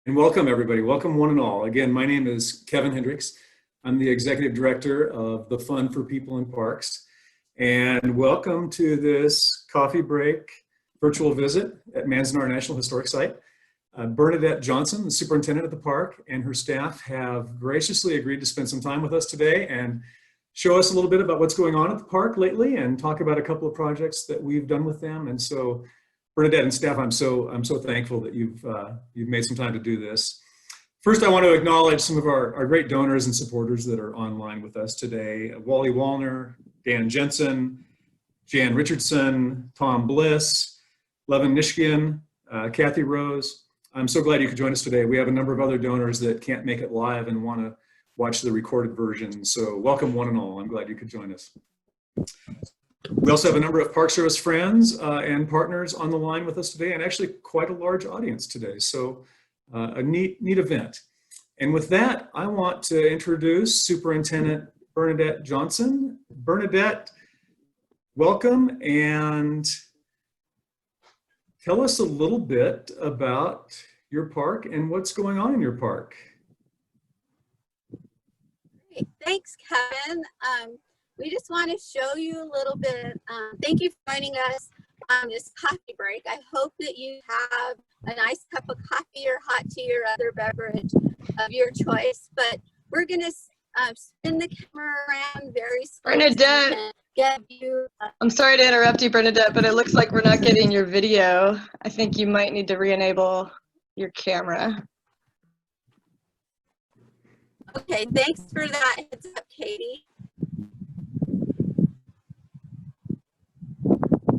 And welcome everybody, welcome one and all. Again, my name is Kevin Hendricks. I'm the Executive Director of the Fund for People in Parks. And welcome to this coffee break virtual visit at Manzanar National Historic Site. Bernadette Johnson, the superintendent of the park, and her staff have graciously agreed to spend some time with us today and show us a little bit about what's going on at the park lately and talk about a couple of projects that we've done with them. And so Bernadette and staff, I'm so thankful that you've made some time to do this. First, I want to acknowledge some of our great donors and supporters that are online with us today. Wally Wallner, Dan Jensen, Jan Richardson, Tom Bliss, Levin Nishkian, Kathy Rose. I'm so glad you could join us today. We have a number of other donors that can't make it live and want to watch the recorded version. So welcome one and all. I'm glad you could join us. We also have a number of Park Service friends and partners on the line with us today, and actually quite a large audience today. So a neat event. And with that, I want to introduce Superintendent Bernadette Johnson. Bernadette, welcome, and tell us a little bit about your park and what's going on in your park. Great. Thanks, Kevin. We just want to show you a little bit. Thank you for joining us on this coffee break. I hope that you have a nice cup of coffee or hot tea or other beverage of your choice. But we're going to spin the camera around very slowly. Bernadette, I'm sorry to interrupt you, Bernadette, but it looks like we're not getting your video. I think you might need to re-enable your camera. Okay, thanks for that heads up, Katie.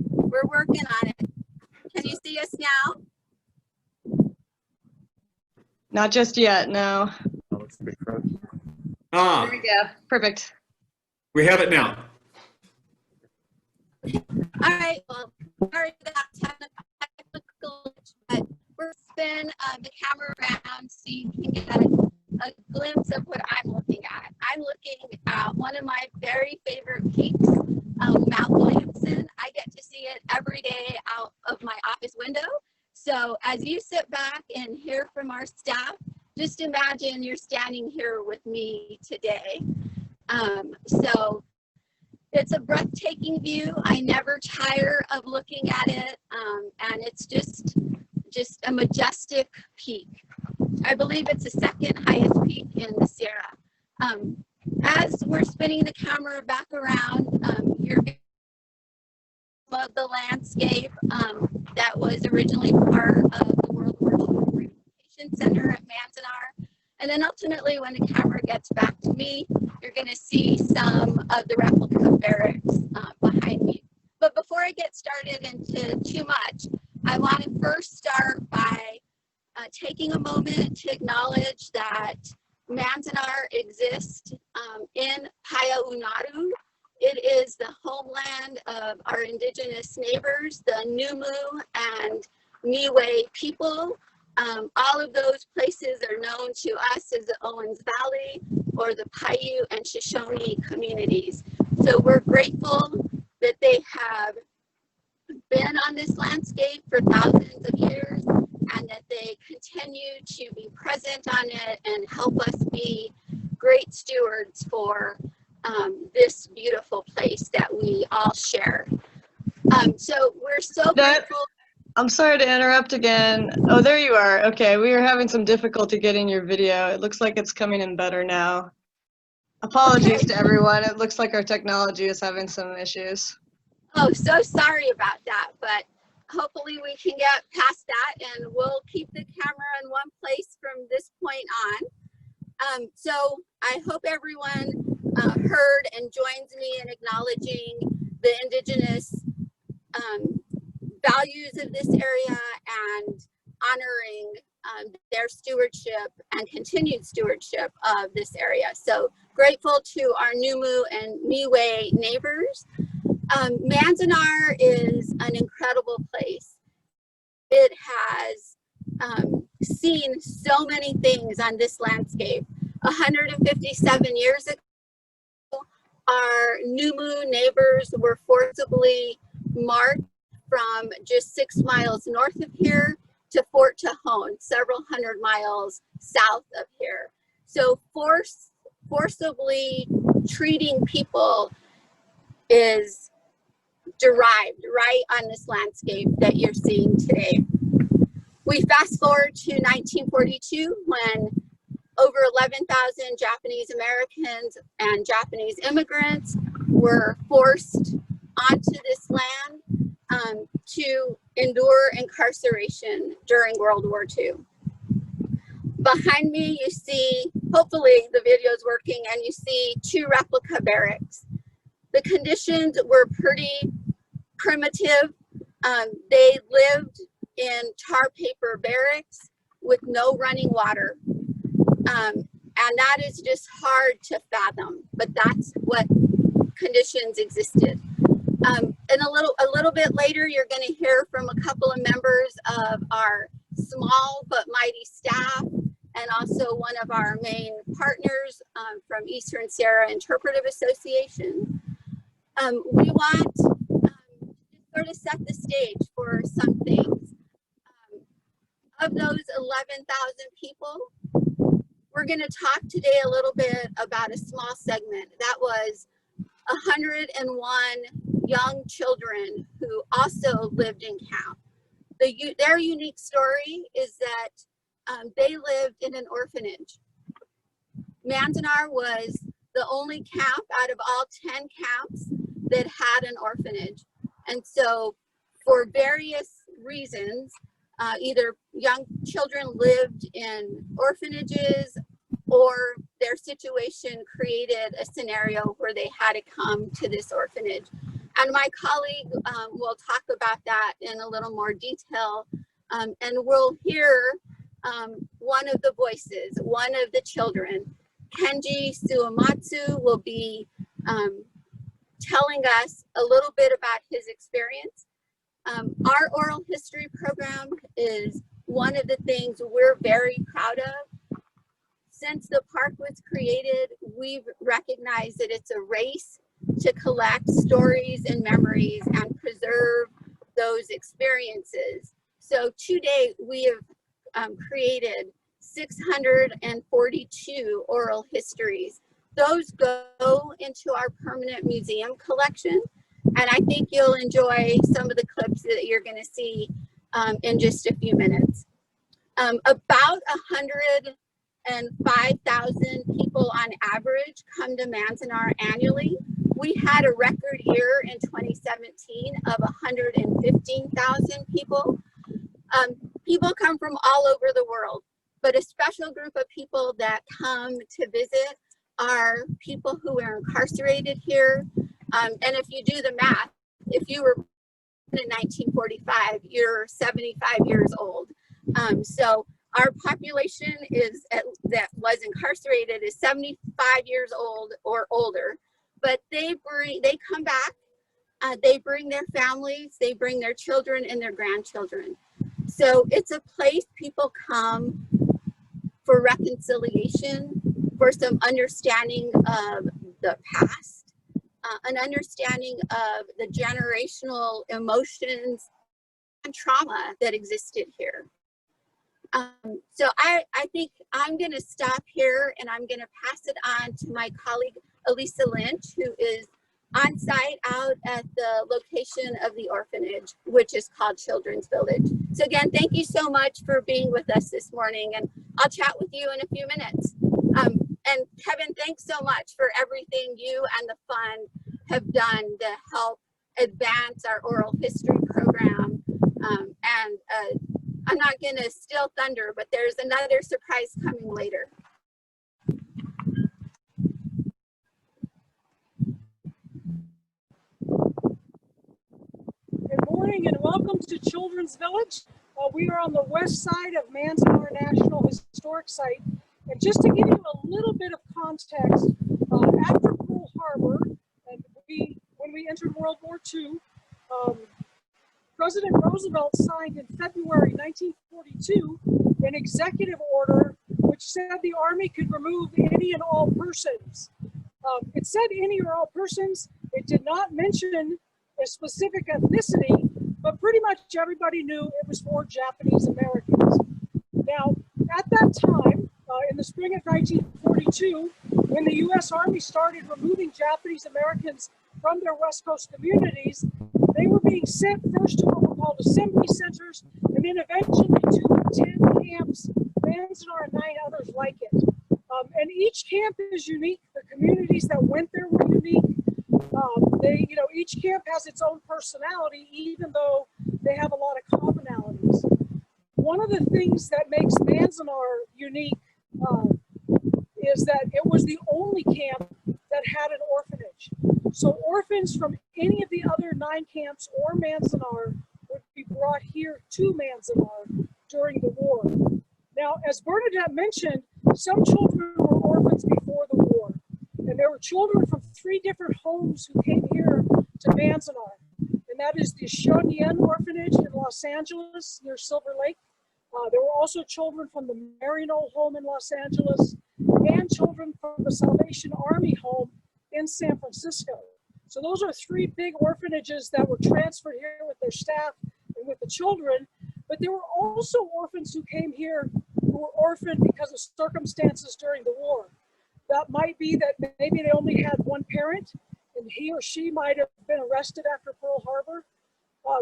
We're working on it. Can you see us now? Not just yet, no. Ah, There we go. Perfect. we have it now. All right, well, sorry for that technical glitch, but we'll spin the camera around so you can get a glimpse of what I'm looking at. I'm looking at one of my very favorite peaks, Mount Williamson. I get to see it every day out of my office window. So as you sit back and hear from our staff, just imagine you're standing here with me today. So it's a breathtaking view. I never tire of looking at it, and it's just a majestic peak. I believe it's the second highest peak in the Sierra. As we're spinning the camera back around, you're going to see the landscape that was originally part of the World War II Rehabilitation Center at Manzanar. And then ultimately, when the camera gets back to me, you're going to see some of the replica barracks behind me. But before I get started into too much, I want to first start by taking a moment to acknowledge that Manzanar exists in Paya-Unaru. It is the homeland of our indigenous neighbors, the Numu and Niue people. All of those places are known to us as the Owens Valley or the Paiute and Shoshone communities. So we're grateful that they have been on this landscape for thousands of years and that they continue to be present on it and help us be great stewards for this beautiful place that we all share. So we're so grateful. I'm sorry to interrupt again. Oh, there you are. Okay, we were having some difficulty getting your video. It looks like it's coming in better now. Apologies to everyone. It looks like our technology is having some issues. Oh, so sorry about that, but hopefully we can get past that and we'll keep the camera in one place from this point on. So I hope everyone heard and joins me in acknowledging the indigenous values of this area and honoring their stewardship and continued stewardship of this area. So grateful to our Numu and Niue neighbors. Manzanar is an incredible place. It has seen so many things on this landscape. 157 years ago, our Numu neighbors were forcibly marched from just 6 miles north of here to Fort Tejon, several hundred miles south of here. So forcibly treating people is derived right on this landscape that you're seeing today. We fast forward to 1942 when over 11,000 Japanese Americans and Japanese immigrants were forced onto this land to endure incarceration during World War II. Behind me, you see, hopefully the video is working, and you see 2 replica barracks. The conditions were pretty primitive. They lived in tar paper barracks with no running water. And that is just hard to fathom, but that's what conditions existed. And a little bit later, you're going to hear from a couple of members of our small but mighty staff, and also one of our main partners from Eastern Sierra Interpretive Association. We want to sort of set the stage for some things. Of those 11,000 people, we're going to talk today a little bit about a small segment. That was 101 young children who also lived in camp. Their unique story is that they lived in an orphanage. Manzanar was the only camp out of all 10 camps that had an orphanage. And so for various reasons, either young children lived in orphanages or their situation created a scenario where they had to come to this orphanage. And my colleague will talk about that in a little more detail. And we'll hear one of the voices, one of the children. Kenji Suematsu will be telling us a little bit about his experience. Our oral history program is one of the things we're very proud of. Since the park was created, we've recognized that it's a race to collect stories and memories and preserve those experiences. So to date, we have created 642 oral histories. Those go into our permanent museum collection, and I think you'll enjoy some of the clips that you're going to see in just a few minutes. About 105,000 people on average come to Manzanar annually. We had a record year in 2017 of 115,000 people. People come from all over the world, but a special group of people that come to visit are people who are incarcerated here. And if you do the math, if you were in 1945, you're 75 years old. So our population that was incarcerated is 75 years old or older, but they come back, they bring their families, they bring their children and their grandchildren. So it's a place people come for reconciliation, for some understanding of the past, an understanding of the generational emotions and trauma that existed here. So I think I'm going to stop here, and I'm going to pass it on to my colleague Alisa Lynch, who is on site out at the location of the orphanage, which is called Children's Village. So again, thank you so much for being with us this morning, and I'll chat with you in a few minutes. And Kevin, thanks so much for everything you and the fund have done to help advance our oral history program. I'm not going to steal thunder, but there's another surprise coming later. Good morning and welcome to Children's Village. We are on the west side of Manzanar National Historic Site. And just to give you a little bit of context, after Pearl Harbor, and when we entered World War II, President Roosevelt signed in February 1942 an executive order which said the Army could remove any and all persons. It said any or all persons. It did not mention a specific ethnicity, but pretty much everybody knew it was for Japanese Americans. Now, at that time, in the spring of 1942, when the U.S. Army started removing Japanese Americans from their West Coast communities, they were being sent first to what were called assembly centers, and then eventually to 10 camps, Manzanar and 9 others like it. And each camp is unique. The communities that went there were unique. Each camp has its own personality, even though they have a lot of commonalities. One of the things that makes Manzanar unique is that it was the only camp that had an orphanage. So orphans from any of the other 9 camps or Manzanar would be brought here to Manzanar during the war. Now, as Bernadette mentioned, some children were orphans before the war. And there were children from 3 different homes who came here to Manzanar. And that is the Shonyen Orphanage in Los Angeles near Silver Lake. There were also children from the Maryknoll home in Los Angeles and children from the Salvation Army home in San Francisco. So those are 3 big orphanages that were transferred here with their staff and with the children. But there were also orphans who came here who were orphaned because of circumstances during the war. That might be that maybe they only had one parent and he or she might have been arrested after Pearl Harbor.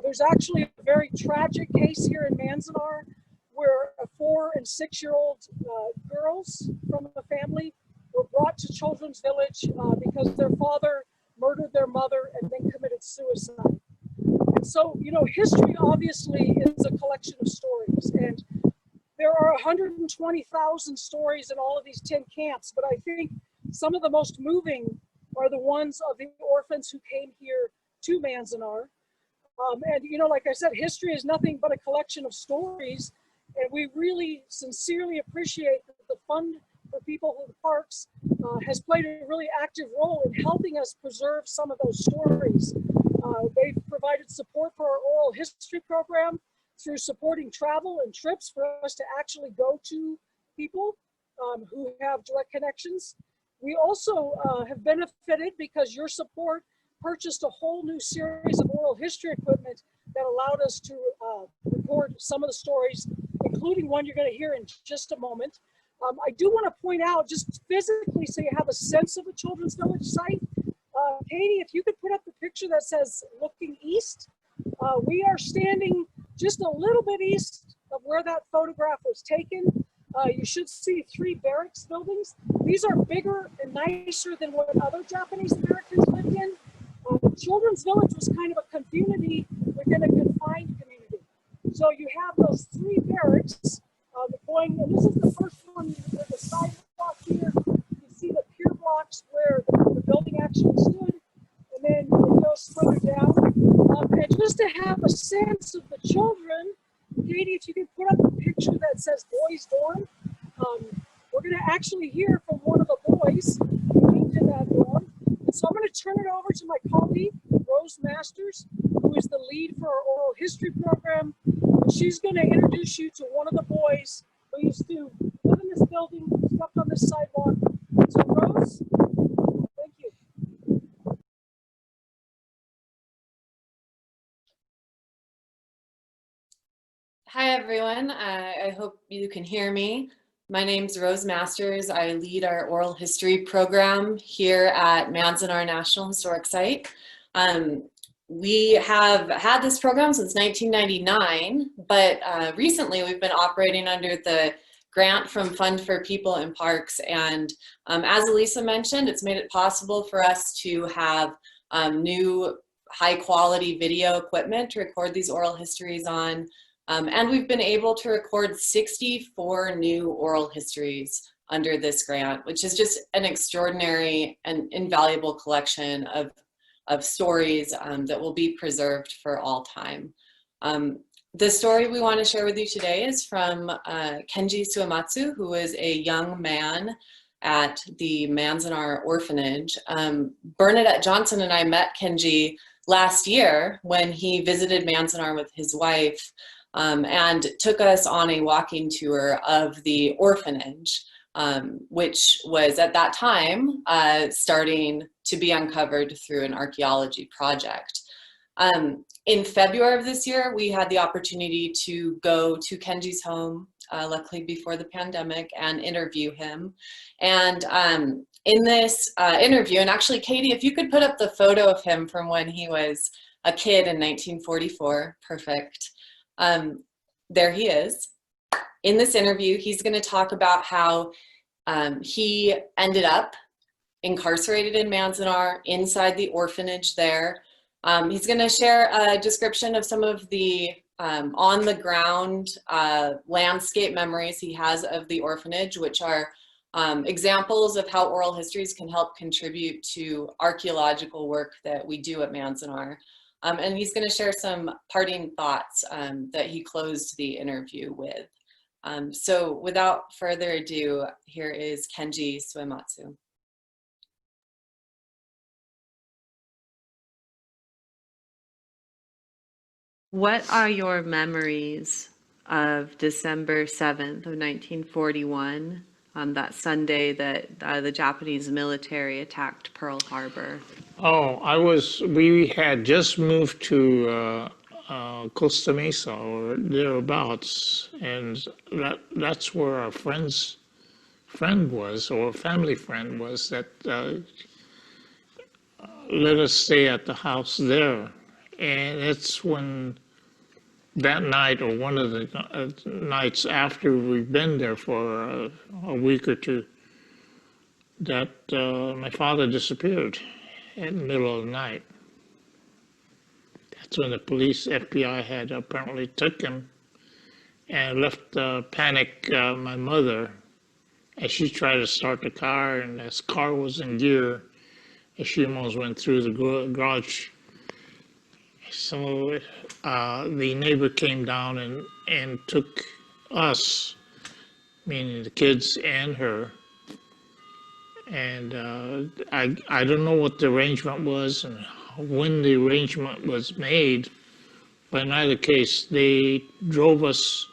There's actually a very tragic case here in Manzanar where 4- and 6-year-old girls from a family were brought to Children's Village because their father murdered their mother and then committed suicide. And so, history obviously is a collection of stories, and there are 120,000 stories in all of these 10 camps, but I think some of the most moving are the ones of the orphans who came here to Manzanar. Like I said, history is nothing but a collection of stories, and we really sincerely appreciate that the Fund for People in Parks has played a really active role in helping us preserve some of those stories. They've provided support for our oral history program through supporting travel and trips for us to actually go to people who have direct connections. We also have benefited because your support purchased a whole new series of oral history equipment that allowed us to record some of the stories, including one you're going to hear in just a moment. I do want to point out, just physically, so you have a sense of the Children's Village site. Katie, if you could put up the picture that says looking east. We are standing just a little bit east of where that photograph was taken. You should see 3 barracks buildings. These are bigger and nicer than what other Japanese Americans lived in. Children's Village was kind of a community within a confined community. So you have those 3 barracks going, and this is the first one with the sidewalk here. You see the pier blocks where the building actually stood, and then it goes further down. And just to have a sense of the children, Katie, if you could put up a picture that says boys dorm, we're going to actually hear from one of the boys who lived in that dorm. And so I'm going to turn it over to my colleague, Rose Masters, who is the lead for our oral history program. And she's going to introduce you to one of the boys who used to live in this building, slept on this sidewalk. So Rose, thank you. Hi, everyone. I hope you can hear me. My name's Rose Masters. I lead our oral history program here at Manzanar National Historic Site. We have had this program since 1999, but recently we've been operating under the grant from Fund for People in Parks. And as Alisa mentioned, it's made it possible for us to have new high quality video equipment to record these oral histories on. And we've been able to record 64 new oral histories under this grant, which is just an extraordinary and invaluable collection of stories that will be preserved for all time. The story we want to share with you today is from Kenji Suematsu, who is a young man at the Manzanar Orphanage. Bernadette Johnson and I met Kenji last year when he visited Manzanar with his wife and took us on a walking tour of the orphanage, which was at that time starting to be uncovered through an archaeology project. In February of this year, we had the opportunity to go to Kenji's home, luckily before the pandemic, and interview him. And in this interview, and actually, Katie, if you could put up the photo of him from when he was a kid in 1944, perfect. There he is. In this interview, he's going to talk about how he ended up incarcerated in Manzanar, inside the orphanage there. He's going to share a description of some of the on-the-ground landscape memories he has of the orphanage, which are examples of how oral histories can help contribute to archaeological work that we do at Manzanar. And he's going to share some parting thoughts that he closed the interview with. So without further ado, here is Kenji Suematsu. What are your memories of December 7th of 1941, on that Sunday that the Japanese military attacked Pearl Harbor? Oh, we had just moved to Costa Mesa or thereabouts, and that's where our friend was, or family friend was, that let us stay at the house there. And it's when that night, or one of the nights after we've been there for a week or two, that my father disappeared in the middle of the night. That's when the police, FBI, had apparently took him and left panic my mother as she tried to start the car, and this car was in gear, and she almost went through the garage. So the neighbor came down and took us, meaning the kids and her. And I don't know what the arrangement was and when the arrangement was made, but in either case, he drove us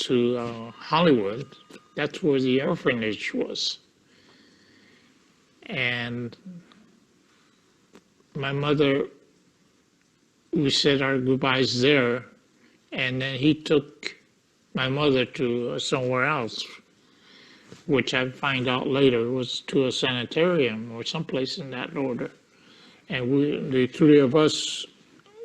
to Hollywood. That's where the orphanage was. And my mother, we said our goodbyes there, and then he took my mother to somewhere else, which I find out later was to a sanitarium or someplace in that order. And the three of us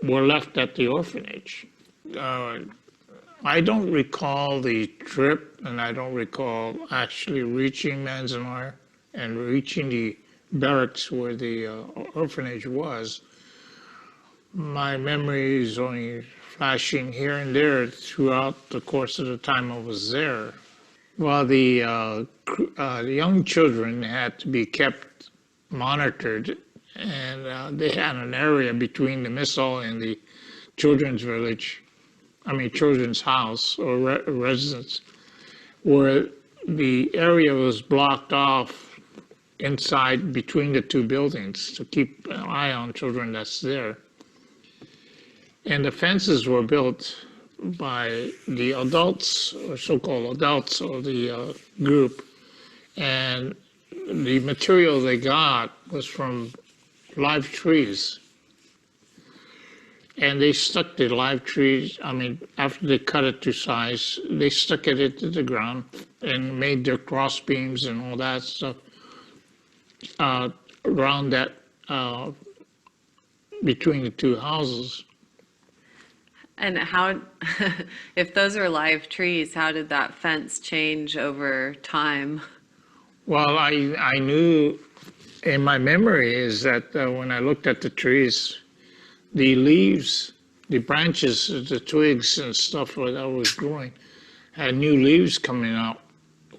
were left at the orphanage. I don't recall the trip, and I don't recall actually reaching Manzanar and reaching the barracks where the orphanage was. My memory is only flashing here and there throughout the course of the time I was there. Well, the young children had to be kept monitored, and they had an area between the missile and the children's house or residence, where the area was blocked off inside between the two buildings to keep an eye on children that's there. And the fences were built by the adults, or so-called adults of the group, and the material they got was from live trees. And they stuck the live trees, after they cut it to size, they stuck it into the ground and made their cross beams and all that stuff around that, between the two houses. And how, if those are live trees, how did that fence change over time? Well, I knew, in my memory is that when I looked at the trees, the leaves, the branches, the twigs and stuff that was growing had new leaves coming out,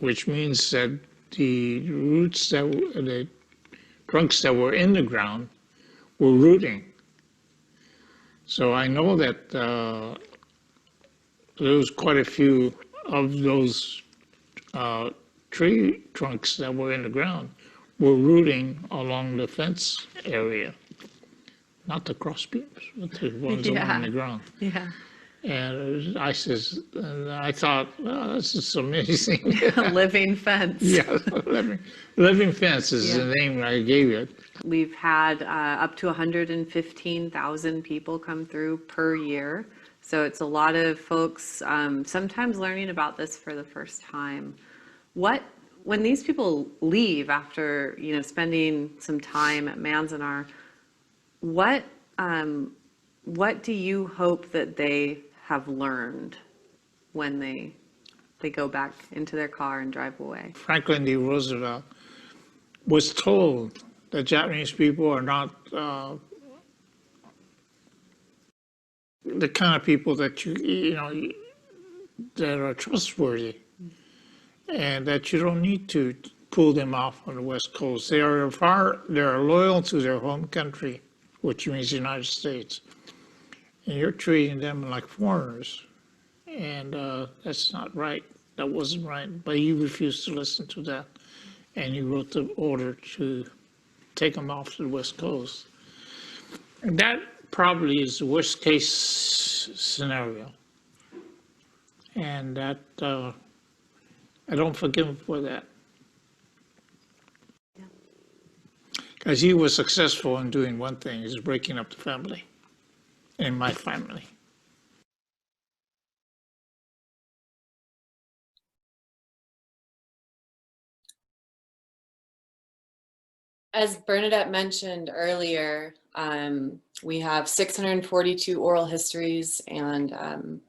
which means that the roots the trunks that were in the ground were rooting. So I know that there was quite a few of those tree trunks that were in the ground were rooting along the fence area, not the cross beams, but the ones along the ground. Yeah. And I thought, oh, this is amazing. Living fence. Yeah, living fence is the name I gave it. We've had up to 115,000 people come through per year. So it's a lot of folks sometimes learning about this for the first time. When these people leave after, spending some time at Manzanar, what do you hope that they have learned when they go back into their car and drive away? Franklin D. Roosevelt was told that Japanese people are not the kind of people that that are trustworthy, and that you don't need to pull them off on the West Coast. They are loyal to their home country, which means the United States, and you're treating them like foreigners, and that's not right. That wasn't right, but he refused to listen to that, and he wrote the order to take them off to the West Coast. And that probably is the worst case scenario, and that I don't forgive him for that, because he was successful in doing one thing: is breaking up the family, and my family. As Bernadette mentioned earlier, we have 642 oral histories, and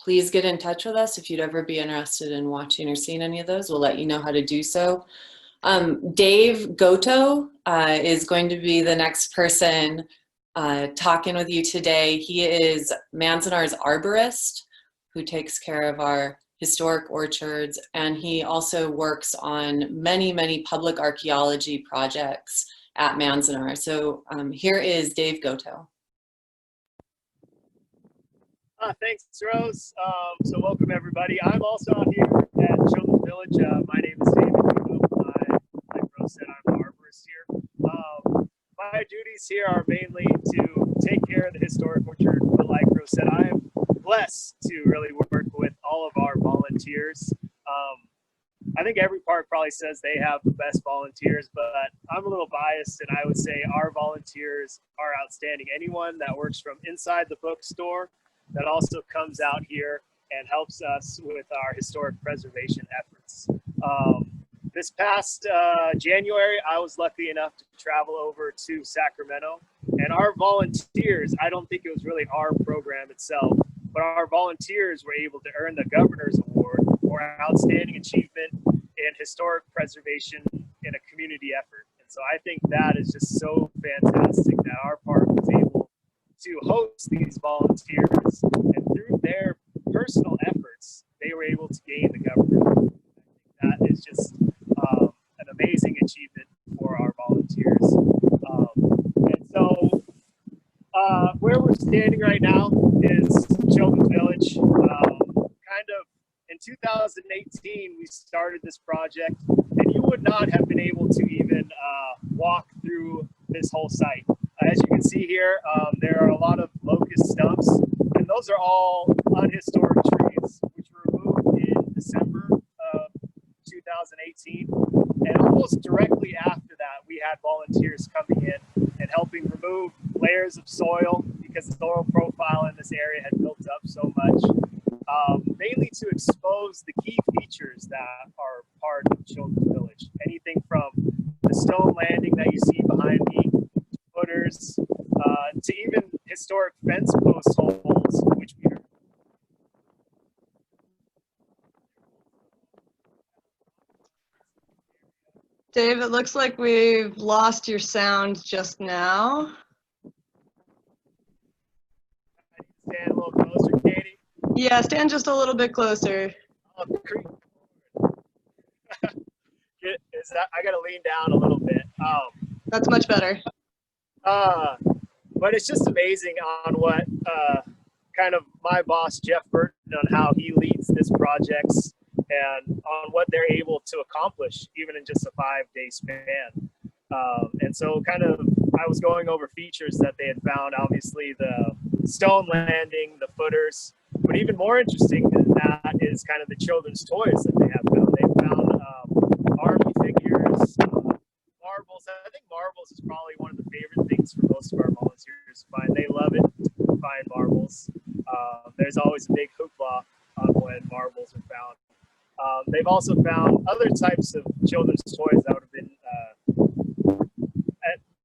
please get in touch with us if you'd ever be interested in watching or seeing any of those. We'll let you know how to do so. Dave Goto is going to be the next person talking with you today. He is Manzanar's arborist who takes care of our historic orchards, and he also works on many, many public archaeology projects at Manzanar. So here is Dave Goto. Thanks, Rose. So welcome, everybody. I'm also out here at Children's Village. My name is David Goto. Like Rose said, I'm an arborist here. My duties here are mainly to take care of the historic orchard, but like Rose said, I'm blessed to really work with all of our volunteers. I think every park probably says they have the best volunteers, but I'm a little biased, and I would say our volunteers are outstanding. Anyone that works from inside the bookstore that also comes out here and helps us with our historic preservation efforts. This past January, I was lucky enough to travel over to Sacramento, and our volunteers, I don't think it was really our program itself, but our volunteers were able to earn the Governor's Award for outstanding achievement in historic preservation in a community effort. And so I think that is just so fantastic that our park was able to host these volunteers, and through their personal efforts, they were able to gain the Governor. That is just an amazing achievement for our volunteers. And so where we're standing right now is Children's Village. Kind of in 2018, we started this project, and you would not have been able to even walk through this whole site. As you can see here, there are a lot of locust stumps, and those are all unhistoric trees, which were removed in December of 2018. And almost directly after that, we had volunteers coming in and helping remove layers of soil, because the soil profile in this area had built up so much, mainly to expose the key features that are part of Children's Village. Anything from the stone landing that you see behind me, footers, to even historic fence post holes, which we are. Dave, it looks like we've lost your sound just now. Stand a little closer, Katie. Yeah, stand just a little bit closer. Is that, I gotta lean down a little bit. That's much better. But it's just amazing on what kind of my boss, Jeff Burton, on how he leads this projects and on what they're able to accomplish even in just a 5-day span. And so kind of, I was going over features that they had found, obviously the stone landing, the footers, but even more interesting than that is kind of the children's toys that they have found. They found Barbie figures, marbles. I think marbles is probably there's always a big hoopla on when marbles are found. They've also found other types of children's toys that would have been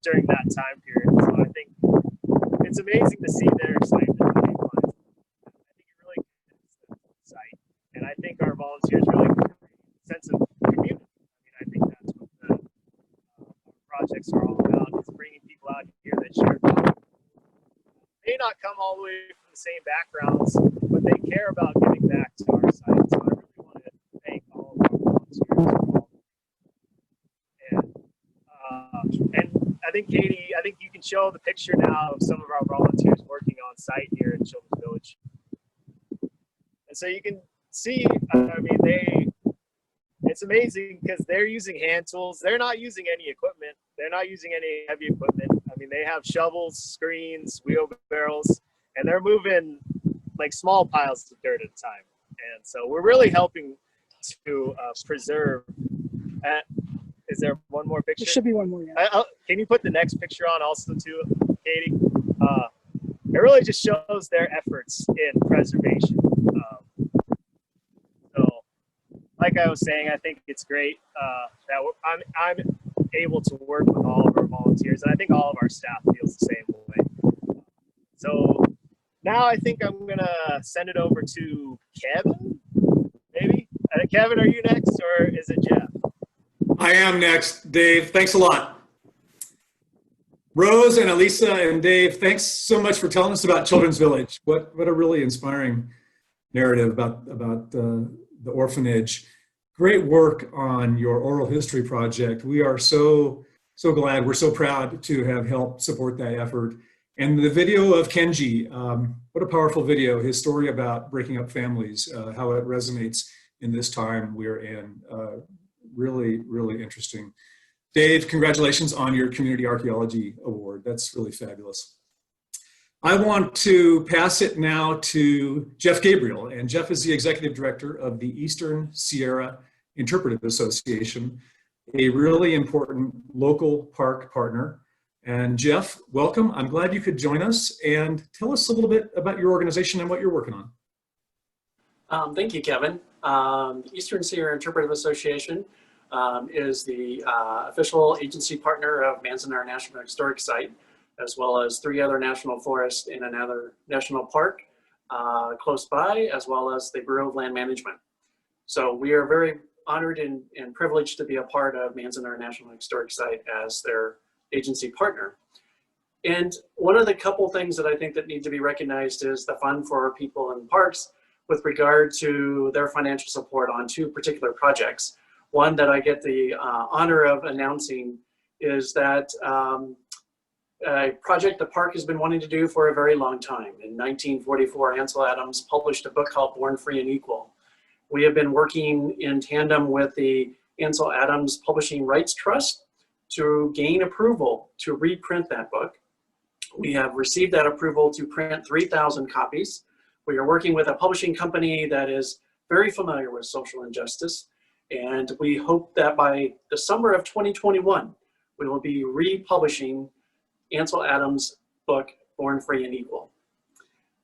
during that time period. So I think it's amazing to see their excitement. I think it really connects the site, and I think our volunteers really create a sense of community. I mean, I think that's what the projects are all about, is bringing people out here that share values. May not come all the way from the same backgrounds, but they care about giving back to our site. So I really want to thank all of our volunteers. And I think, Katie, I think you can show the picture now of some of our volunteers working on site here in Children's Village. And so you can see, I mean, it's amazing because they're using hand tools. They're not using any equipment. They're not using any heavy equipment. I mean, they have shovels, screens, wheelbarrows, and they're moving like small piles of dirt at a time. And so we're really helping to preserve. Is there one more picture? There should be one more. Yeah. Can you put the next picture on also too, Katie? It really just shows their efforts in preservation. So, like I was saying, I think it's great that I'm able to work with all of our volunteers, and I think all of our staff feels the same way. So now I think I'm gonna send it over to Kevin, maybe. Kevin, are you next, or is it Jeff? I am next, Dave. Thanks a lot. Rose and Alisa and Dave, thanks so much for telling us about Children's Village. What a really inspiring narrative about the orphanage. Great work on your oral history project. We are so glad. We're so proud to have helped support that effort. And the video of Kenji, what a powerful video. His story about breaking up families, how it resonates in this time we're in. Really, really interesting. Dave, congratulations on your Community Archaeology Award. That's really fabulous. I want to pass it now to Jeff Gabriel, and Jeff is the Executive Director of the Eastern Sierra Interpretive Association, a really important local park partner. And Jeff, welcome. I'm glad you could join us, and tell us a little bit about your organization and what you're working on. Thank you, Kevin. The Eastern Sierra Interpretive Association is the official agency partner of Manzanar National Historic Site, as well as 3 other national forests and another national park close by, as well as the Bureau of Land Management. So we are very honored and privileged to be a part of Manzanar National Historic Site as their agency partner. And one of the couple things that I think that need to be recognized is the Fund for People in Parks with regard to their financial support on 2 particular projects. One that I get the honor of announcing is that a project the park has been wanting to do for a very long time. In 1944, Ansel Adams published a book called Born Free and Equal. We have been working in tandem with the Ansel Adams Publishing Rights Trust to gain approval to reprint that book. We have received that approval to print 3,000 copies. We are working with a publishing company that is very familiar with social injustice, and we hope that by the summer of 2021, we will be republishing Ansel Adams' book, Born Free and Equal.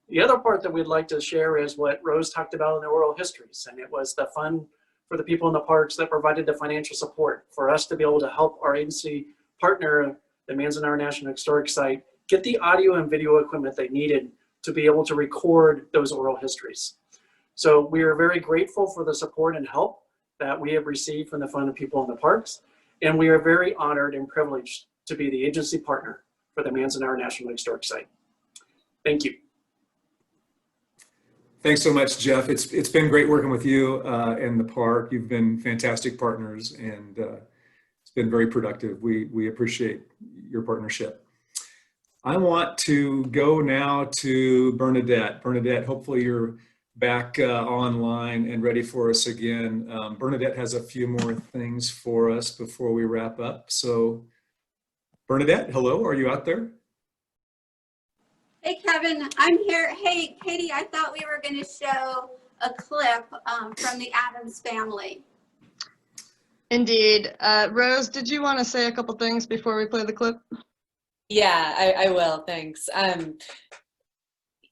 The other part that we'd like to share is what Rose talked about in the oral histories, and it was the Fund for the People in the Parks that provided the financial support for us to be able to help our agency partner, the Manzanar National Historic Site, get the audio and video equipment they needed to be able to record those oral histories. So we are very grateful for the support and help that we have received from the Fund of People in the Parks, and we are very honored and privileged to be the agency partner for the Manzanar National Historic Site. Thank you. Thanks so much, Jeff. It's been great working with you in the park. You've been fantastic partners, and it's been very productive. We appreciate your partnership. I want to go now to Bernadette. Bernadette, hopefully you're back online and ready for us again. Bernadette has a few more things for us before we wrap up. So Bernadette, hello, are you out there? Hey, Kevin, I'm here. Hey, Katie, I thought we were going to show a clip from the Adams family. Indeed. Rose, did you want to say a couple things before we play the clip? Yeah, I will, thanks.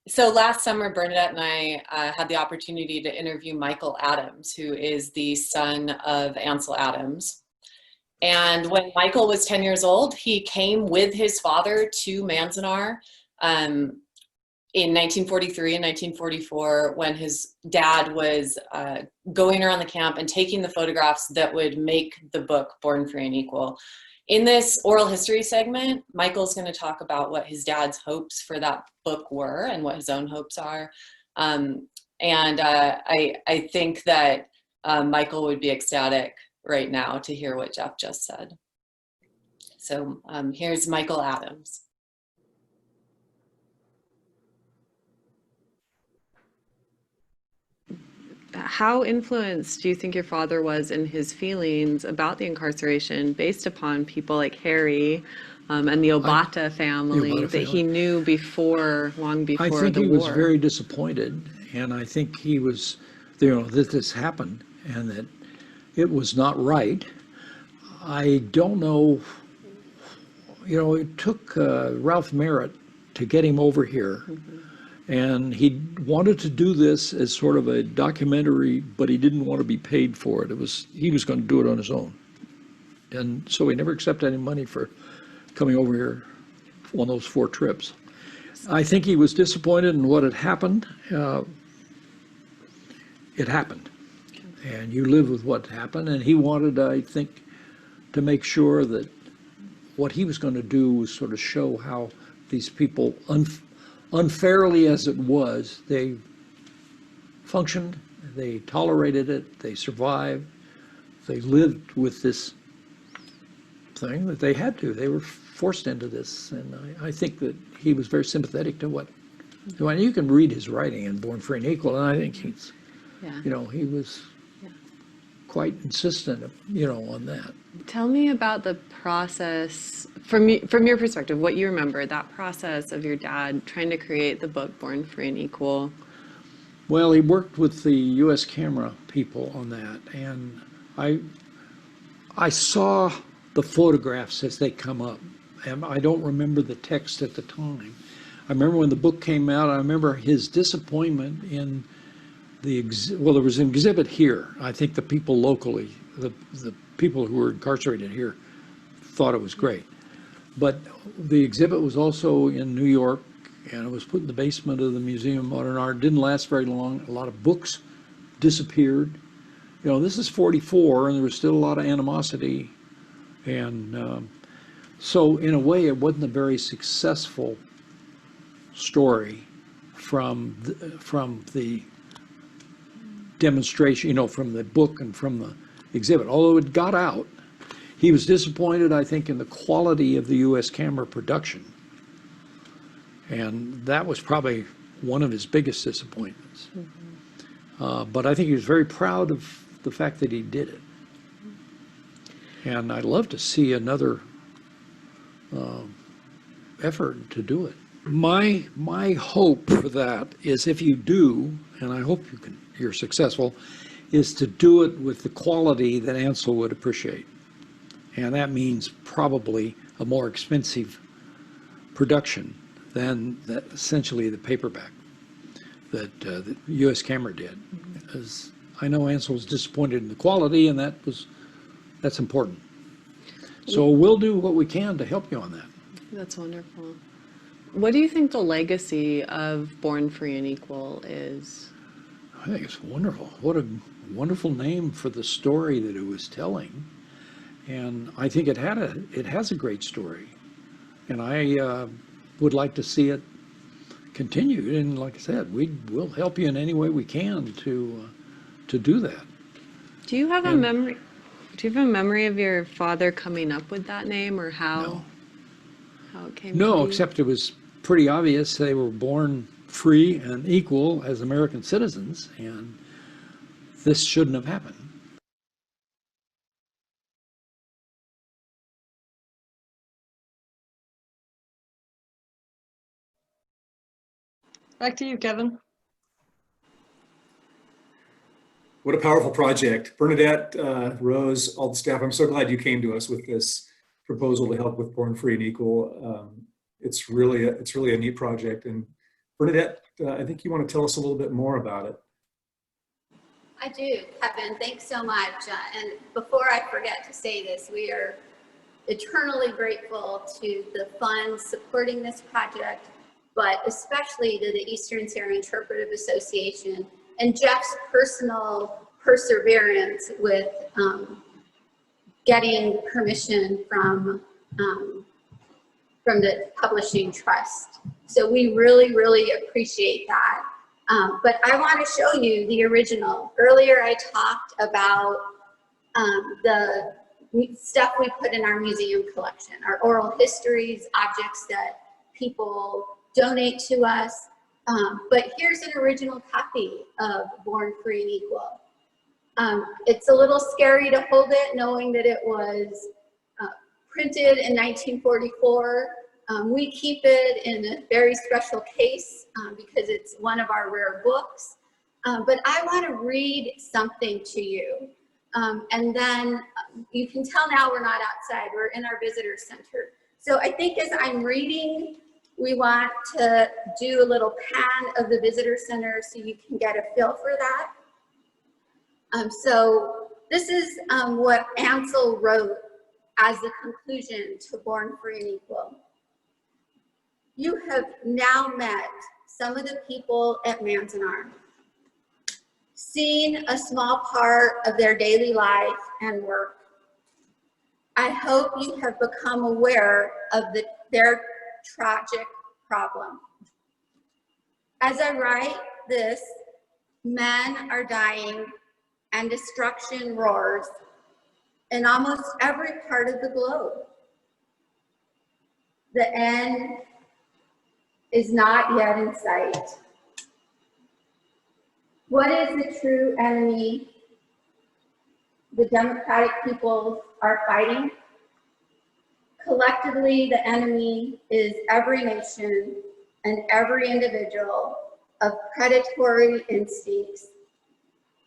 So last summer, Bernadette and I had the opportunity to interview Michael Adams, who is the son of Ansel Adams. And when Michael was 10 years old, he came with his father to Manzanar in 1943 and 1944, when his dad was going around the camp and taking the photographs that would make the book Born Free and Equal. In this oral history segment, Michael's going to talk about what his dad's hopes for that book were and what his own hopes are. I think that Michael would be ecstatic right now to hear what Jeff just said. So here's Michael Adams. How influenced do you think your father was in his feelings about the incarceration based upon people like Harry and the Obata family that he knew before, long before the war? I think he was very disappointed, and I think he was, that this happened and that it was not right. I don't know, it took Ralph Merritt to get him over here. Mm-hmm. And he wanted to do this as sort of a documentary, but he didn't want to be paid for it. He was going to do it on his own. And so he never accepted any money for coming over here on those 4 trips. I think he was disappointed in what had happened. It happened. And you live with what happened. And he wanted, I think, to make sure that what he was going to do was sort of show how these people, unfairly as it was, they functioned, they tolerated it, they survived, they lived with this thing that they had to. They were forced into this, and I think that he was very sympathetic to what, you can read his writing in Born Free and Equal, and I think he's, he was quite insistent, on that. Tell me about the process, from your perspective, what you remember, that process of your dad trying to create the book Born Free and Equal. Well, he worked with the U.S. camera people on that, and I saw the photographs as they come up, and I don't remember the text at the time. I remember when the book came out, I remember his disappointment in there was an exhibit here. I think the people locally, the people who were incarcerated here, thought it was great. But the exhibit was also in New York, and it was put in the basement of the Museum of Modern Art. It didn't last very long. A lot of books disappeared. This is 44, and there was still a lot of animosity. And so in a way, it wasn't a very successful story from the demonstration, from the book and from the exhibit. Although it got out, he was disappointed, I think, in the quality of the U.S. camera production. And that was probably one of his biggest disappointments. Mm-hmm. But I think he was very proud of the fact that he did it. And I'd love to see another effort to do it. My hope for that is, if you do, and I hope you're successful, is to do it with the quality that Ansel would appreciate. And that means probably a more expensive production than essentially the paperback that the U.S. camera did. Because I know Ansel was disappointed in the quality, and that's important. So we'll do what we can to help you on that. That's wonderful. What do you think the legacy of Born Free and Equal is? I think it's wonderful. What a wonderful name for the story that it was telling. And I think it has a great story. And I would like to see it continued. And like I said, we'll help you in any way we can to do that. Do you have a memory? Do you have a memory of your father coming up with that name, or how it came to be? No, except it was pretty obvious they were born free and equal as American citizens, and this shouldn't have happened. Back to you, Kevin. What a powerful project. Bernadette, Rose, all the staff, I'm so glad you came to us with this proposal to help with Born Free and Equal. It's really a neat project, and Bernadette, I think you want to tell us a little bit more about it. I do, Kevin. Thanks so much. And before I forget to say this, we are eternally grateful to the funds supporting this project, but especially to the Eastern Sierra Interpretive Association and Jeff's personal perseverance with getting permission from the publishing trust. So we really, really appreciate that. But I want to show you the original. Earlier I talked about the stuff we put in our museum collection, our oral histories, objects that people donate to us. But here's an original copy of Born Free and Equal. It's a little scary to hold it, knowing that it was printed in 1944. We keep it in a very special case because it's one of our rare books. But I want to read something to you. And then you can tell now we're not outside, we're in our visitor center. So I think as I'm reading, we want to do a little pan of the visitor center so you can get a feel for that. So this is what Ansel wrote as the conclusion to Born Free and Equal. You have now met some of the people at Manzanar, seen a small part of their daily life and work. I hope you have become aware of their tragic problem. As I write this, men are dying and destruction roars in almost every part of the globe. The end is not yet in sight. What is the true enemy the democratic peoples are fighting? Collectively, the enemy is every nation and every individual of predatory instincts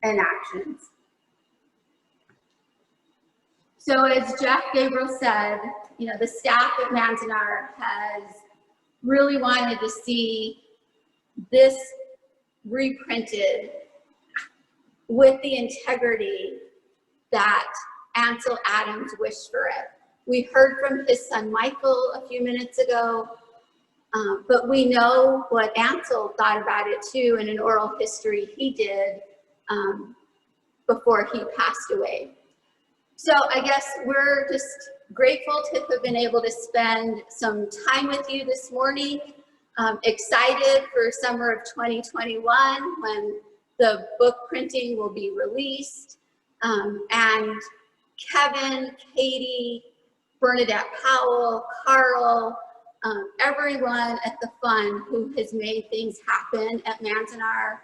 and actions. So as Jeff Gabriel said, you know, the staff at Manzanar has really wanted to see this reprinted with the integrity that Ansel Adams wished for it. We heard from his son Michael a few minutes ago, but we know what Ansel thought about it too in an oral history he did before he passed away. So I guess we're just grateful to have been able to spend some time with you this morning. Excited for summer of 2021 when the book printing will be released. And Kevin, Katie, Bernadette Powell, Carl, everyone at the fund who has made things happen at Manzanar,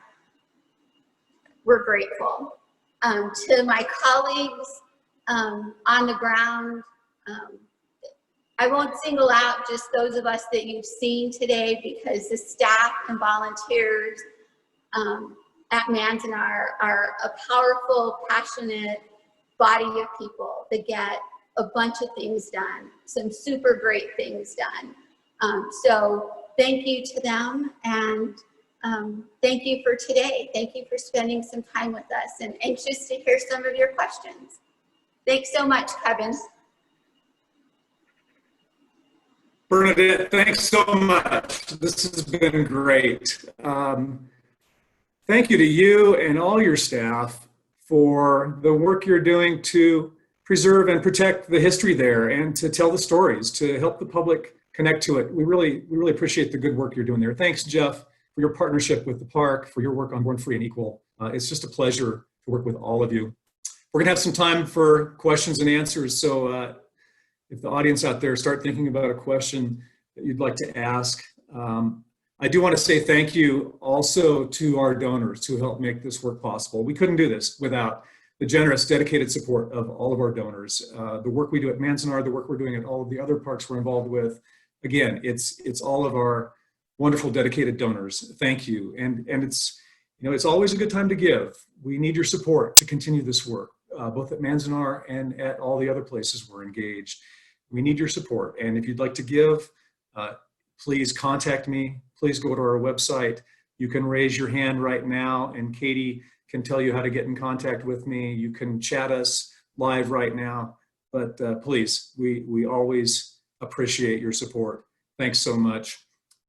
we're grateful. To my colleagues on the ground, I won't single out just those of us that you've seen today because the staff and volunteers at Manzanar are a powerful, passionate body of people that get a bunch of things done, some super great things done. So thank you to them, and thank you for today. Thank you for spending some time with us, and anxious to hear some of your questions. Thanks so much, Kevin. Bernadette, thanks so much. This has been great. Thank you to you and all your staff for the work you're doing to preserve and protect the history there and to tell the stories, to help the public connect to it. We really appreciate the good work you're doing there. Thanks, Jeff, for your partnership with the park, for your work on Born Free and Equal. It's just a pleasure to work with all of you. We're gonna have some time for questions and answers, so if the audience out there start thinking about a question that you'd like to ask, I do want to say thank you also to our donors who helped make this work possible. We couldn't do this without the generous, dedicated support of all of our donors. The work we do at Manzanar, the work we're doing at all of the other parks we're involved with, again, it's all of our wonderful, dedicated donors. Thank you. And it's, you know, it's always a good time to give. We need your support to continue this work, both at Manzanar and at all the other places we're engaged. We need your support. And if you'd like to give, please contact me. please go to our website. You can raise your hand right now, and Katie can tell you how to get in contact with me. You can chat us live right now, but please, we always appreciate your support. Thanks so much.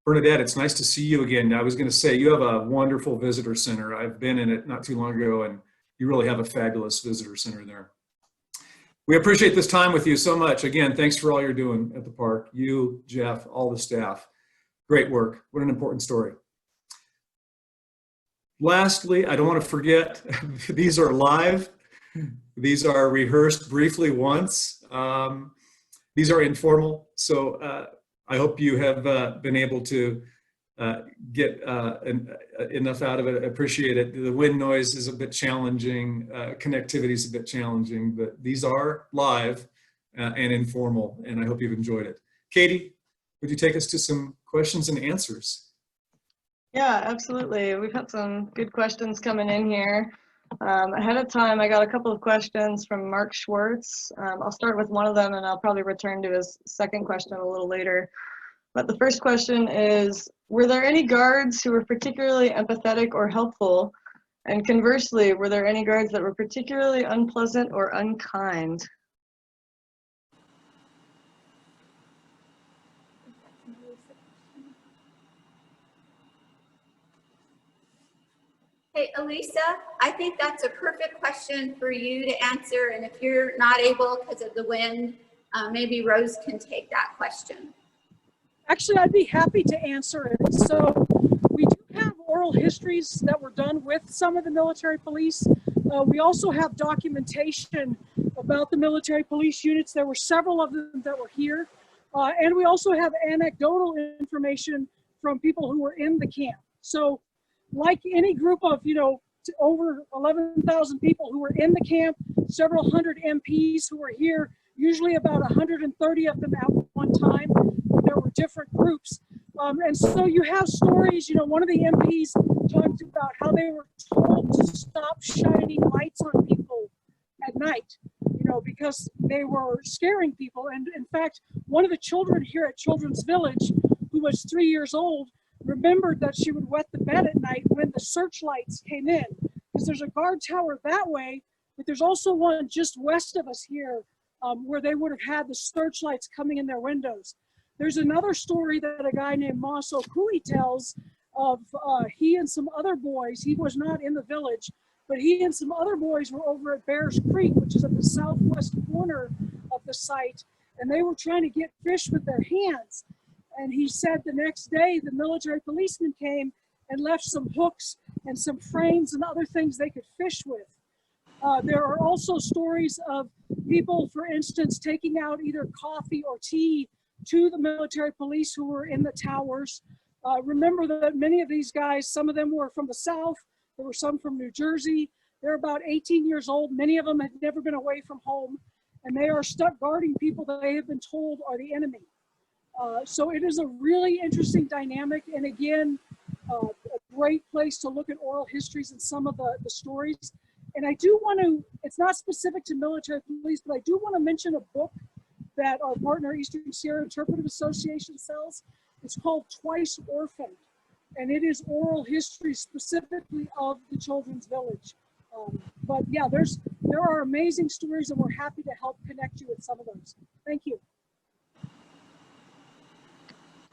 Bernadette, it's nice to see you again. I was going to say, you have a wonderful visitor center. I've been in it not too long ago, and you really have a fabulous visitor center there. We appreciate this time with you so much. Again, thanks for all you're doing at the park. You, Jeff, all the staff. Great work. What an important story. Lastly, I don't want to forget, these are live. These are rehearsed briefly once. These are informal, so I hope you have been able to get enough out of it. I appreciate it. The wind noise is a bit challenging, connectivity is a bit challenging, but these are live and informal, and I hope you've enjoyed it. Katie, would you take us to some questions and answers? Yeah, absolutely. We've had some good questions coming in here. Ahead of time, I got a couple of questions from Mark Schwartz. I'll start with one of them, and I'll probably return to his second question a little later. But the first question is, were there any guards who were particularly empathetic or helpful? And conversely, were there any guards that were particularly unpleasant or unkind? Hey, Alisa, I think that's a perfect question for you to answer. And if you're not able because of the wind, maybe Rose can take that question. Actually, I'd be happy to answer it. So we do have oral histories that were done with some of the military police. We also have documentation about the military police units. There were several of them that were here. And we also have anecdotal information from people who were in the camp. So like any group of, over 11,000 people who were in the camp, several hundred MPs who were here, usually about 130 of them at one time. There were different groups. And so you have stories, one of the MPs talked about how they were told to stop shining lights on people at night, because they were scaring people. And in fact, one of the children here at Children's Village, who was 3 years old, remembered that she would wet the bed at night when the searchlights came in, because there's a guard tower that way, but there's also one just west of us here where they would have had the searchlights coming in their windows. There's another story that a guy named Maso Kui tells of he and some other boys. He was not in the village, but he and some other boys were over at Bears Creek, which is at the southwest corner of the site, and they were trying to get fish with their hands. And he said the next day, the military policeman came and left some hooks and some frames and other things they could fish with. There are also stories of people, for instance, taking out either coffee or tea to the military police who were in the towers. Remember that many of these guys, some of them were from the South, there were some from New Jersey. They're about 18 years old. Many of them had never been away from home, and they are stuck guarding people that they have been told are the enemy. So it is a really interesting dynamic, and again, a great place to look at oral histories and some of the stories. And I do want to, it's not specific to military police, but I do want to mention a book that our partner Eastern Sierra Interpretive Association sells. It's called Twice Orphaned, and it is oral history specifically of the Children's Village. But yeah, there are amazing stories, and we're happy to help connect you with some of those. Thank you.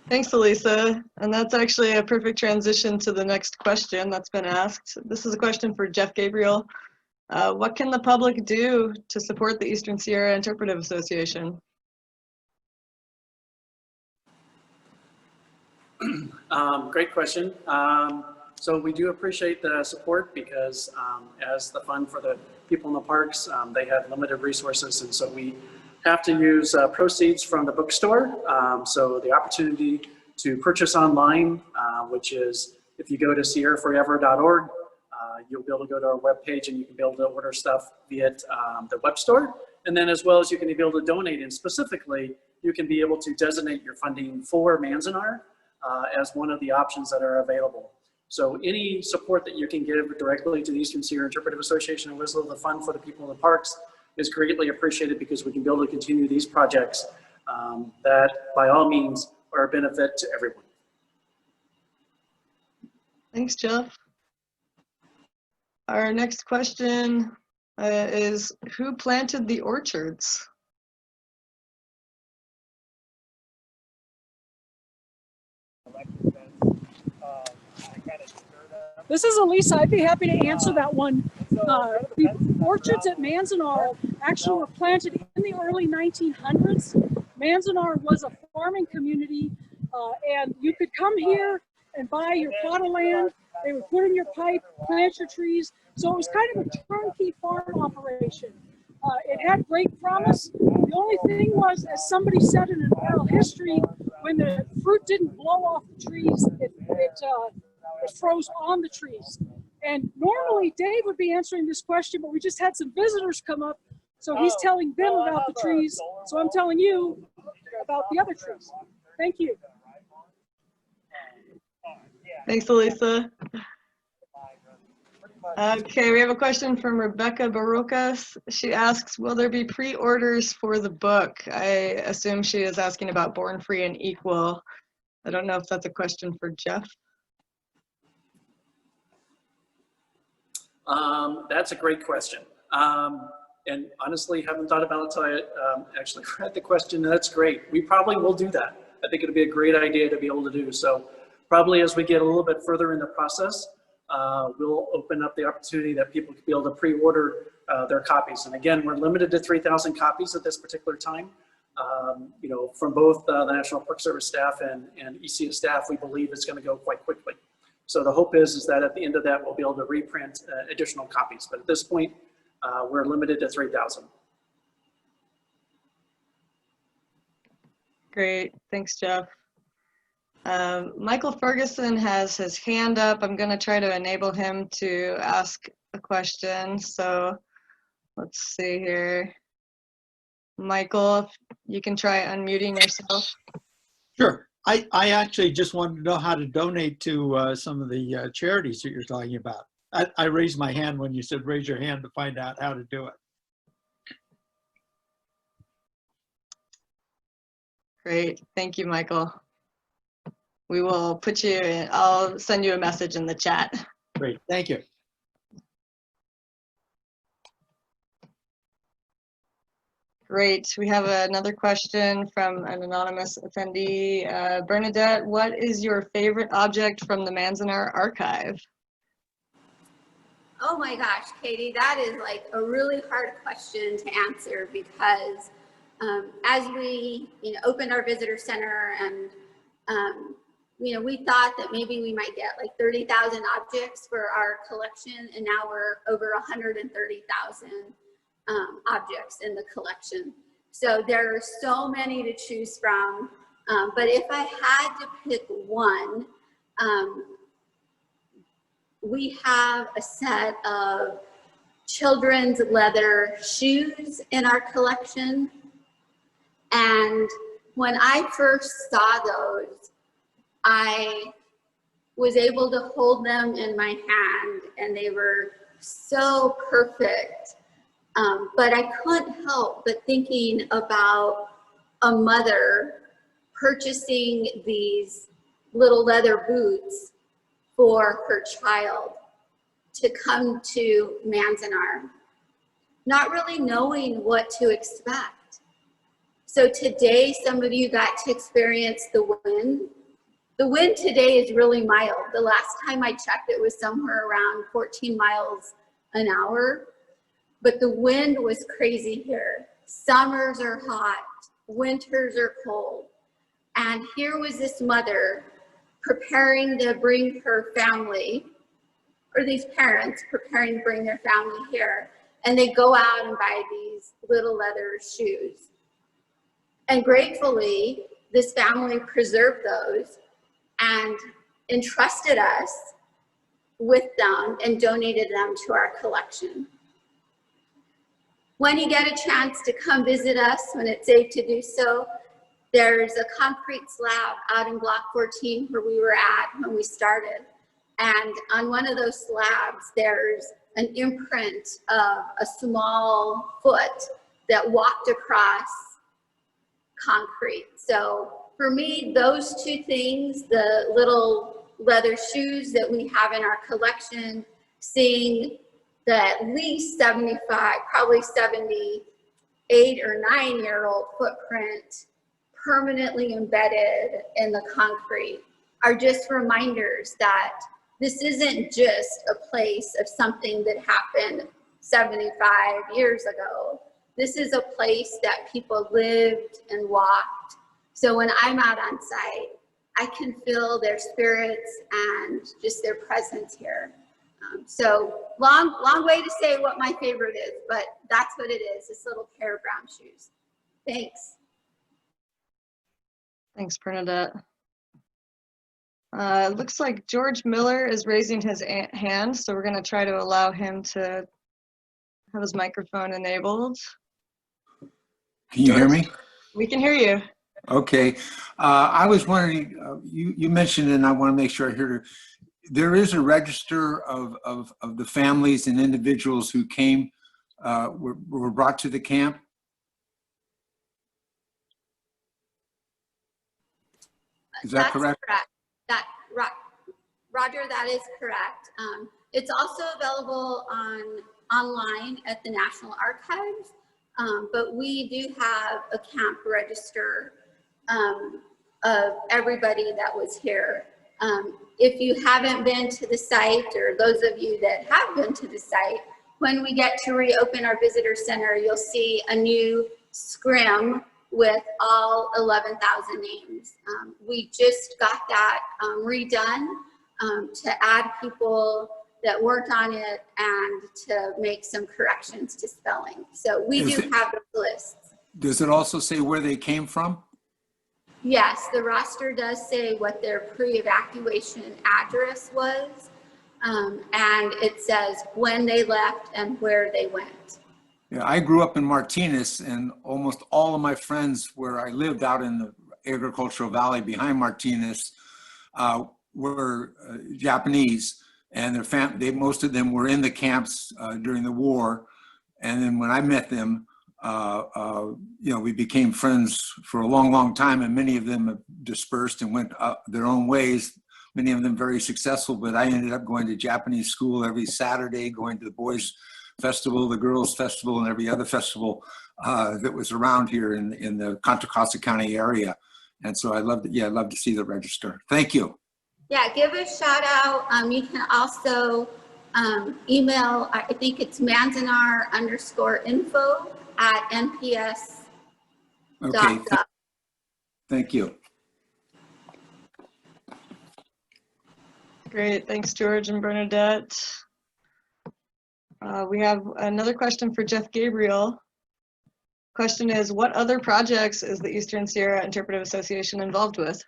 Thanks, Alisa. And that's actually a perfect transition to the next question that's been asked. This is a question for Jeff Gabriel. What can the public do to support the Eastern Sierra Interpretive Association? Great question. So we do appreciate the support because as the fund for the people in the parks, they have limited resources, and so we have to use proceeds from the bookstore. So the opportunity to purchase online, which is if you go to sierraforever.org, you'll be able to go to our webpage and you can be able to order stuff via the web store. And then as well as you can be able to donate, and specifically, you can be able to designate your funding for Manzanar as one of the options that are available. So any support that you can give directly to the Eastern Sierra Interpretive Association and Whistler, the fund for the people in the parks, is greatly appreciated because we can be able to continue these projects that by all means are a benefit to everyone. Thanks, Jeff. Our next question is, who planted the orchards? This is Alisa. I'd be happy to answer that one. The orchards at Manzanar actually were planted in the early 1900s. Manzanar was a farming community, and you could come here and buy your plot of land. They would put in your pipe, plant your trees. So it was kind of a turnkey farm operation. It had great promise. The only thing was, as somebody said in an oral history, when the fruit didn't blow off the trees, it froze on the trees. And normally Dave would be answering this question, but we just had some visitors come up. So he's telling them about the trees. So I'm telling you about the other trees. Thank you. Thanks, Elisa. Okay, we have a question from Rebecca Barocas. She asks, will there be pre-orders for the book? I assume she is asking about Born Free and Equal. I don't know if that's a question for Jeff. That's a great question. And honestly, haven't thought about it until I actually read the question. That's great. We probably will do that. I think it'd be a great idea to be able to do. So probably as we get a little bit further in the process, we'll open up the opportunity that people could be able to pre-order their copies. And again, we're limited to 3,000 copies at this particular time. You know, from both the National Park Service staff and ESIA staff, we believe it's going to go quite quickly. So the hope is that at the end of that, we'll be able to reprint additional copies. But at this point, we're limited to 3,000. Great, thanks, Jeff. Michael Ferguson has his hand up. I'm going to try to enable him to ask a question. So let's see here. Michael, if you can try unmuting yourself. Sure. I actually just wanted to know how to donate to some of the charities that you're talking about. I raised my hand when you said raise your hand to find out how to do it. Great. Thank you, Michael. We will put you in, I'll send you a message in the chat. Great. Thank you. Great. We have another question from an anonymous attendee. Bernadette, what is your favorite object from the Manzanar archive? Oh my gosh, Katie, that is like a really hard question to answer because as we opened our visitor center and we thought that maybe we might get like 30,000 objects for our collection, and now we're over 130,000 objects in the collection. So there are so many to choose from, but if I had to pick one, we have a set of children's leather shoes in our collection. And when I first saw those, I was able to hold them in my hand and they were so perfect. But I couldn't help but thinking about a mother purchasing these little leather boots for her child to come to Manzanar, not really knowing what to expect. So today, some of you got to experience the wind. The wind today is really mild. The last time I checked, it was somewhere around 14 miles an hour, but the wind was crazy here. Summers are hot, winters are cold. And here was this mother preparing to bring her family, or these parents preparing to bring their family here, and they go out and buy these little leather shoes. And gratefully, this family preserved those and entrusted us with them and donated them to our collection. When you get a chance to come visit us, when it's safe to do so, there's a concrete slab out in block 14 where we were at when we started. And on one of those slabs, there's an imprint of a small foot that walked across concrete. So for me, those two things, the little leather shoes that we have in our collection, seeing the at least 75, probably 78 or 9-year-old footprint permanently embedded in the concrete are just reminders that this isn't just a place of something that happened 75 years ago. This is a place that people lived and walked. So when I'm out on site, I can feel their spirits and just their presence here. So long way to say what my favorite is, but that's what it is, this little pair of brown shoes. Thanks. Thanks, Bernadette. It looks like George Miller is raising his hand, so we're going to try to allow him to have his microphone enabled. Can you hear me? We can hear you. Okay. I was wondering, you mentioned, and I want to make sure I heard it, there is a register of the families and individuals who came, were brought to the camp? Is that correct? Correct. Roger, that is correct. It's also available online at the National Archives, but we do have a camp register of everybody that was here. If you haven't been to the site, or those of you that have been to the site, when we get to reopen our visitor center, you'll see a new scrim with all 11,000 names. We just got that redone to add people that weren't on it and to make some corrections to spelling. So we do have those lists. Does it also say where they came from? Yes, the roster does say what their pre-evacuation address was, and it says when they left and where they went. Yeah, I grew up in Martinez, and almost all of my friends where I lived out in the agricultural valley behind Martinez were Japanese, and most of them were in the camps during the war. And then when I met them, we became friends for a long, long time, and many of them have dispersed and went their own ways. Many of them very successful, but I ended up going to Japanese school every Saturday, going to the boys' festival, the girls' festival, and every other festival that was around here in the Contra Costa County area. And so I'd love to see the register. Thank you. Yeah, give a shout out. You can also email, I think it's manzanar_info@nps.gov. Okay. Thank you. Great, thanks George and Bernadette. We have another question for Jeff Gabriel. Question is, what other projects is the Eastern Sierra Interpretive Association involved with?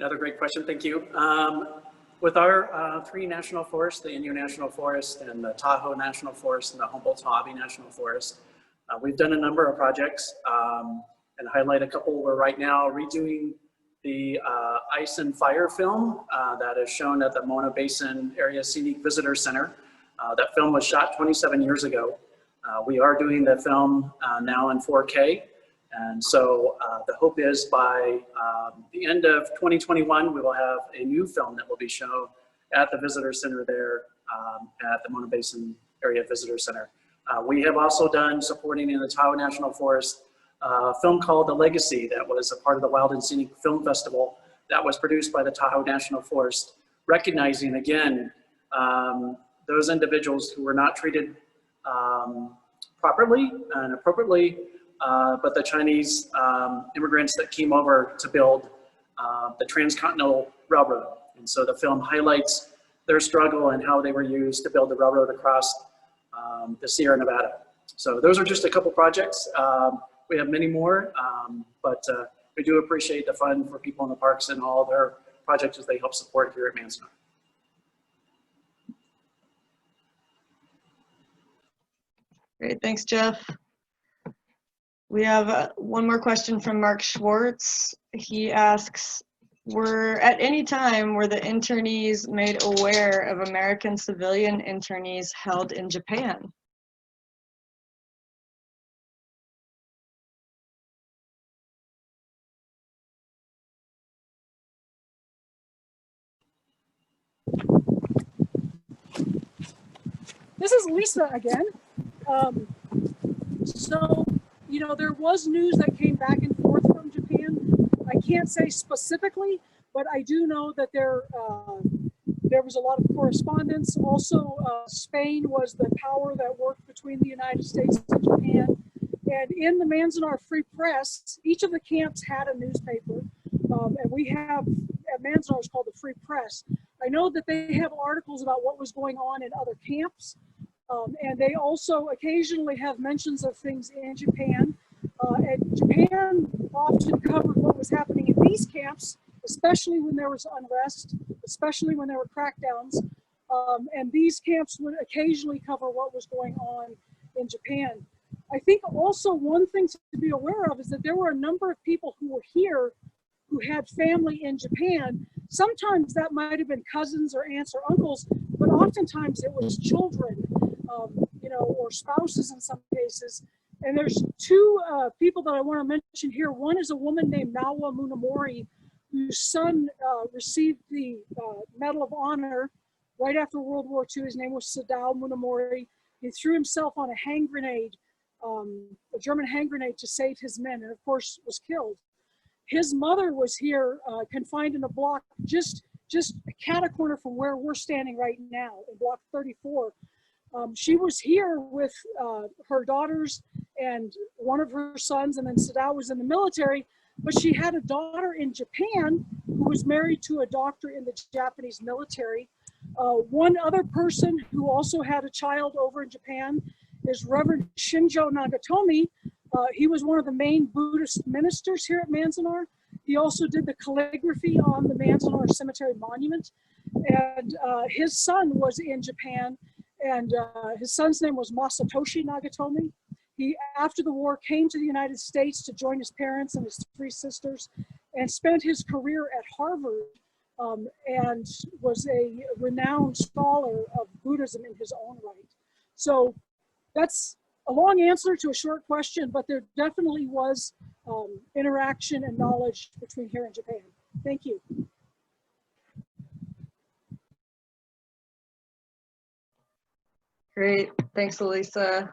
Another great question, thank you. With our 3 national forests, the Inyo National Forest and the Tahoe National Forest and the Humboldt-Mojave National Forest, we've done a number of projects and highlight a couple. We're right now redoing the Ice and Fire film that is shown at the Mona Basin Area Scenic Visitor Center. That film was shot 27 years ago. We are doing the film now in 4K. And so the hope is by the end of 2021, we will have a new film that will be shown at the visitor center there at the Mona Basin Area Visitor Center. We have also done supporting in the Tahoe National Forest a film called The Legacy that was a part of the Wild and Scenic Film Festival that was produced by the Tahoe National Forest, recognizing again those individuals who were not treated properly and appropriately, but the Chinese immigrants that came over to build the Transcontinental Railroad. And so the film highlights their struggle and how they were used to build the railroad across the Sierra Nevada. So those are just a couple projects. We have many more, but we do appreciate the fund for people in the parks and all their projects that they help support here at Manzanar. Great, thanks, Jeff. We have one more question from Mark Schwartz. He asks, at any time were the internees made aware of American civilian internees held in Japan? this is Lisa again. So, you know, there was news that came back and forth from Japan. I can't say specifically, but I do know that there was a lot of correspondence. Also, Spain was the power that worked between the United States and Japan. And in the Manzanar Free Press, each of the camps had a newspaper. And we have, at Manzanar, it's called the Free Press. I know that they have articles about what was going on in other camps. And they also occasionally have mentions of things in Japan. And Japan often covered what was happening in these camps, especially when there was unrest, especially when there were crackdowns. And these camps would occasionally cover what was going on in Japan. I think also one thing to be aware of is that there were a number of people who were here who had family in Japan. Sometimes that might have been cousins or aunts or uncles, but oftentimes it was children, you know, or spouses in some cases. And there's two people that I want to mention here. One is a woman named Nawa Munamori, whose son received the Medal of Honor right after World War II. His name was Sadao Munamori. He threw himself on a hand grenade, a German hand grenade, to save his men, and of course was killed. His mother was here confined in a block just a cat corner from where we're standing right now, in block 34. She was here with her daughters and one of her sons, and then Sadao was in the military, but she had a daughter in Japan who was married to a doctor in the Japanese military. One other person who also had a child over in Japan is Reverend Shinjo Nagatomi. He was one of the main Buddhist ministers here at Manzanar. He also did the calligraphy on the Manzanar Cemetery Monument. And his son was in Japan, and his son's name was Masatoshi Nagatomi. He, after the war, came to the United States to join his parents and his three sisters, and spent his career at Harvard, and was a renowned scholar of Buddhism in his own right. So that's a long answer to a short question, but there definitely was interaction and knowledge between here and Japan. Thank you. Great, thanks, Elisa.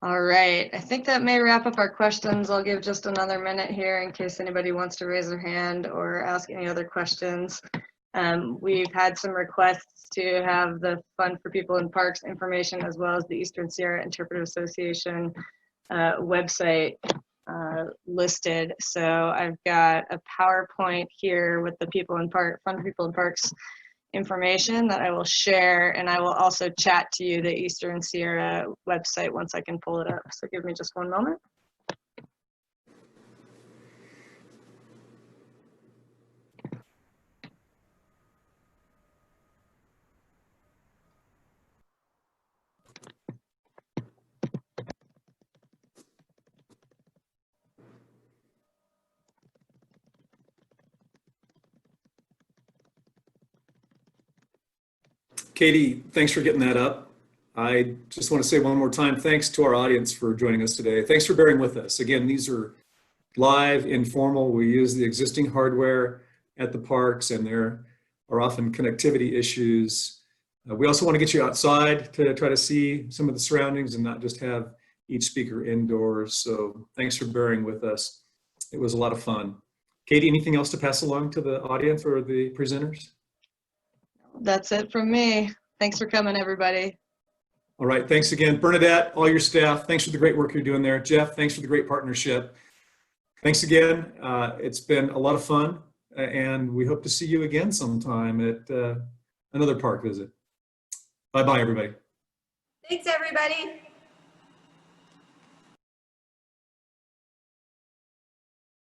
All right, I think that may wrap up our questions. I'll give just another minute here in case anybody wants to raise their hand or ask any other questions. We've had some requests to have the Fund for People in Parks information, as well as the Eastern Sierra Interpretive Association website listed. So I've got a PowerPoint here with the Fund for People in Parks information that I will share, and I will also chat to you the Eastern Sierra website once I can pull it up. So give me just one moment. Katie, thanks for getting that up. I just want to say one more time, thanks to our audience for joining us today. Thanks for bearing with us. Again, these are live, informal. We use the existing hardware at the parks, and there are often connectivity issues. We also want to get you outside to try to see some of the surroundings and not just have each speaker indoors. So thanks for bearing with us. It was a lot of fun. Katie, anything else to pass along to the audience or the presenters? That's it from me. Thanks for coming, everybody. All right, thanks again. Bernadette, all your staff, thanks for the great work you're doing there. Jeff, thanks for the great partnership. Thanks again. It's been a lot of fun, and we hope to see you again sometime at another park visit. Bye-bye, everybody. Thanks, everybody.